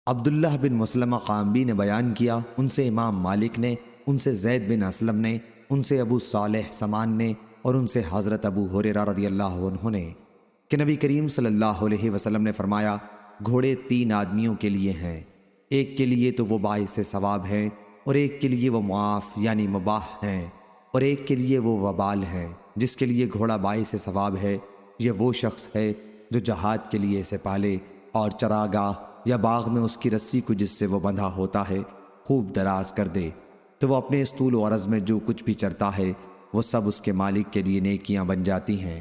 عبداللہ بن مسلمہ قامبی نے بیان کیا، ان سے امام مالک نے، ان سے زید بن اسلم نے، ان سے ابو صالح سمان نے، اور ان سے حضرت ابو ہریرہ رضی اللہ عنہ نے کہ نبی کریم صلی اللہ علیہ وسلم نے فرمایا، گھوڑے تین آدمیوں کے لیے ہیں، ایک کے لیے تو وہ باعث ثواب ہیں، اور ایک کے لیے وہ معاف یعنی مباح ہیں، اور ایک کے لیے وہ وبال ہیں۔ جس کے لیے گھوڑا باعث ثواب ہے، یہ وہ شخص ہے جو جہاد کے لیے اسے پالے اور چراگاہ یا باغ میں اس کی رسی کو جس سے وہ بندھا ہوتا ہے خوب دراز کر دے، تو وہ اپنے اس طول و عرض میں جو کچھ بھی چرتا ہے وہ سب اس کے مالک کے لیے نیکیاں بن جاتی ہیں۔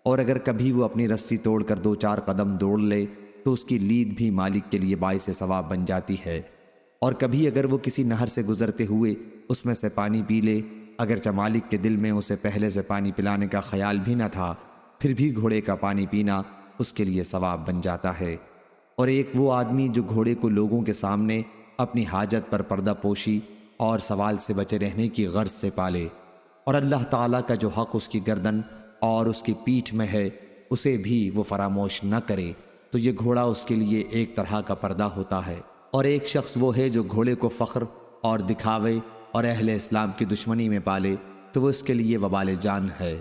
اور اگر کبھی وہ اپنی رسی توڑ کر دو چار قدم دوڑ لے تو اس کی لید بھی مالک کے لیے باعث ثواب بن جاتی ہے۔ اور کبھی اگر وہ کسی نہر سے گزرتے ہوئے اس میں سے پانی پی لے، اگرچہ مالک کے دل میں اسے پہلے سے پانی پلانے کا خیال بھی نہ تھا، پھر بھی گھوڑے کا پانی پینا اس کے لیے ثواب بن جاتا ہے۔ اور ایک وہ آدمی جو گھوڑے کو لوگوں کے سامنے اپنی حاجت پر پردہ پوشی اور سوال سے بچے رہنے کی غرض سے پالے، اور اللہ تعالیٰ کا جو حق اس کی گردن اور اس کی پیٹھ میں ہے اسے بھی وہ فراموش نہ کرے، تو یہ گھوڑا اس کے لیے ایک طرح کا پردہ ہوتا ہے۔ اور ایک شخص وہ ہے جو گھوڑے کو فخر اور دکھاوے اور اہل اسلام کی دشمنی میں پالے، تو وہ اس کے لیے وبال جان ہے۔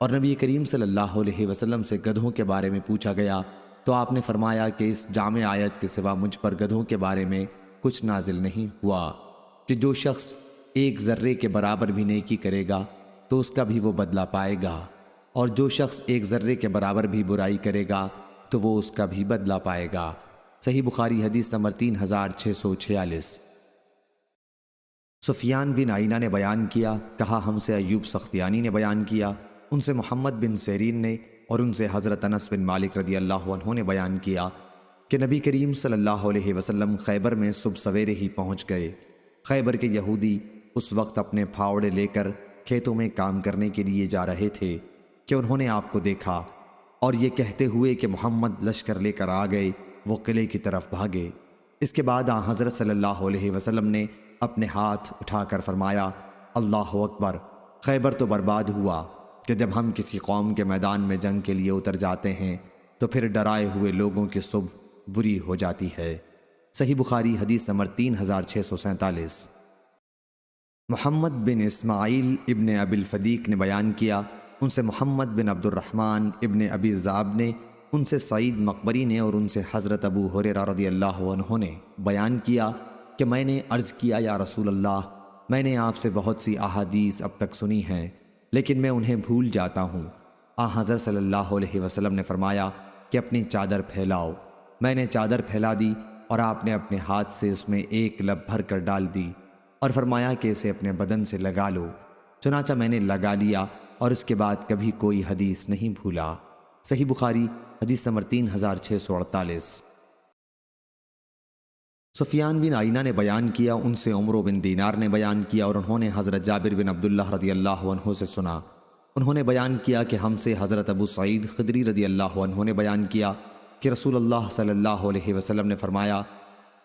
اور نبی کریم صلی اللہ علیہ وسلم سے گدھوں کے بارے میں پوچھا گیا تو آپ نے فرمایا کہ اس جامع آیت کے سوا مجھ پر گدھوں کے بارے میں کچھ نازل نہیں ہوا، کہ جو شخص ایک ذرے کے برابر بھی نیکی کرے گا تو اس کا بھی وہ بدلہ پائے گا، اور جو شخص ایک ذرے کے برابر بھی برائی کرے گا تو وہ اس کا بھی بدلہ پائے گا۔ صحیح بخاری حدیث نمبر 3646۔ سفیان بن عیینہ نے بیان کیا، کہا ہم سے ایوب سختیانی نے بیان کیا، ان سے محمد بن سیرین نے، اور ان سے حضرت انس بن مالک رضی اللہ عنہ نے بیان کیا کہ نبی کریم صلی اللہ علیہ وسلم خیبر میں صبح سویرے ہی پہنچ گئے۔ خیبر کے یہودی اس وقت اپنے پھاوڑے لے کر کھیتوں میں کام کرنے کے لیے جا رہے تھے کہ انہوں نے آپ کو دیکھا، اور یہ کہتے ہوئے کہ محمد لشکر لے کر آ گئے وہ قلعے کی طرف بھاگے۔ اس کے بعد آن حضرت صلی اللہ علیہ وسلم نے اپنے ہاتھ اٹھا کر فرمایا، اللہ اکبر، خیبر تو برباد ہوا کہ جب ہم کسی قوم کے میدان میں جنگ کے لیے اتر جاتے ہیں تو پھر ڈرائے ہوئے لوگوں کی صبح بری ہو جاتی ہے۔ صحیح بخاری حدیث نمبر 3647۔ محمد بن اسماعیل ابن ابی الفدیق نے بیان کیا، ان سے محمد بن عبد الرحمن ابن ابی ذئب نے، ان سے سعید مقبری نے، اور ان سے حضرت ابو ہریرہ رضی اللہ عنہ نے بیان کیا کہ میں نے عرض کیا، یا رسول اللہ، میں نے آپ سے بہت سی احادیث اب تک سنی ہیں لیکن میں انہیں بھول جاتا ہوں۔ حضرت صلی اللہ علیہ وسلم نے فرمایا کہ اپنی چادر پھیلاؤ۔ میں نے چادر پھیلا دی اور آپ نے اپنے ہاتھ سے اس میں ایک لب بھر کر ڈال دی اور فرمایا کہ اسے اپنے بدن سے لگا لو۔ چنانچہ میں نے لگا لیا اور اس کے بعد کبھی کوئی حدیث نہیں بھولا۔ صحیح بخاری حدیث نمبر 3648۔ سفیان بن عیینہ نے بیان کیا، ان سے عمرو بن دینار نے بیان کیا، اور انہوں نے حضرت جابر بن عبداللہ رضی اللہ عنہ سے سنا۔ انہوں نے بیان کیا کہ ہم سے حضرت ابو سعید خدری رضی اللہ عنہ نے بیان کیا کہ رسول اللہ صلی اللہ علیہ وسلم نے فرمایا،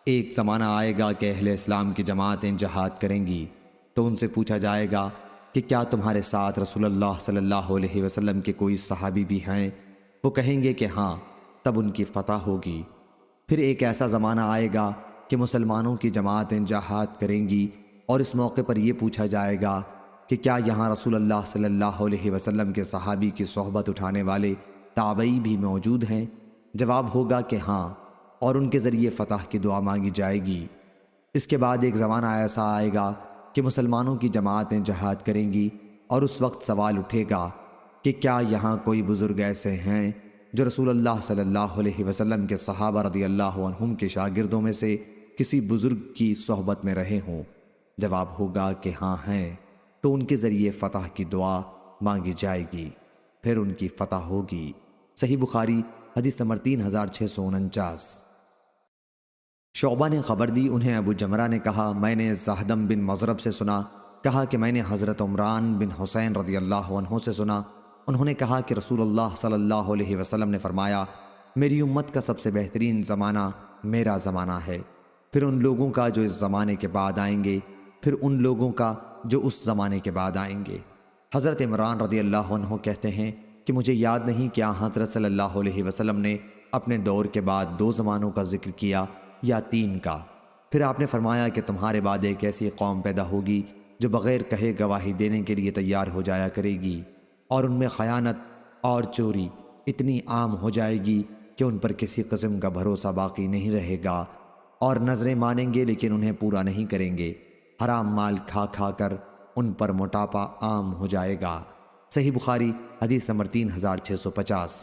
ایک زمانہ آئے گا کہ اہل اسلام کی جماعتیں جہاد کریں گی، تو ان سے پوچھا جائے گا کہ کیا تمہارے ساتھ رسول اللہ صلی اللہ علیہ وسلم کے کوئی صحابی بھی ہیں؟ وہ کہیں گے کہ ہاں، تب ان کی فتح ہوگی۔ پھر ایک ایسا زمانہ آئے گا کہ مسلمانوں کی جماعتیں جہاد کریں گی، اور اس موقع پر یہ پوچھا جائے گا کہ کیا یہاں رسول اللہ صلی اللہ علیہ وسلم کے صحابی کی صحبت اٹھانے والے تابعی بھی موجود ہیں؟ جواب ہوگا کہ ہاں، اور ان کے ذریعے فتح کی دعا مانگی جائے گی۔ اس کے بعد ایک زمانہ ایسا آئے گا کہ مسلمانوں کی جماعتیں جہاد کریں گی، اور اس وقت سوال اٹھے گا کہ کیا یہاں کوئی بزرگ ایسے ہیں جو رسول اللہ صلی اللہ علیہ وسلم کے صحابہ رضی اللہ عنہم کے شاگردوں میں سے کسی بزرگ کی صحبت میں رہے ہوں؟ جواب ہوگا کہ ہاں ہیں، تو ان کے ذریعے فتح کی دعا مانگی جائے گی، پھر ان کی فتح ہوگی۔ صحیح بخاری حدیث نمبر 3649۔ شعبہ نے خبر دی، انہیں ابو جمرہ نے کہا، میں نے زہدم بن مضرب سے سنا، کہا کہ میں نے حضرت عمران بن حسین رضی اللہ عنہ سے سنا، انہوں نے کہا کہ رسول اللہ صلی اللہ علیہ وسلم نے فرمایا، میری امت کا سب سے بہترین زمانہ میرا زمانہ ہے، پھر ان لوگوں کا جو اس زمانے کے بعد آئیں گے، پھر ان لوگوں کا جو اس زمانے کے بعد آئیں گے۔ حضرت عمران رضی اللہ عنہ کہتے ہیں کہ مجھے یاد نہیں کہ حضرت صلی اللہ علیہ وسلم نے اپنے دور کے بعد دو زمانوں کا ذکر کیا، یا 3 کا؟ پھر آپ نے فرمایا کہ تمہارے بعد ایک ایسی قوم پیدا ہوگی جو بغیر کہے گواہی دینے کے لیے تیار ہو جایا کرے گی، اور ان میں خیانت اور چوری اتنی عام ہو جائے گی کہ ان پر کسی قسم کا بھروسہ باقی نہیں رہے گا، اور نظریں مانیں گے لیکن انہیں پورا نہیں کریں گے۔ حرام مال کھا کھا کر ان پر موٹاپا عام ہو جائے گا۔ صحیح بخاری حدیث نمبر 3650۔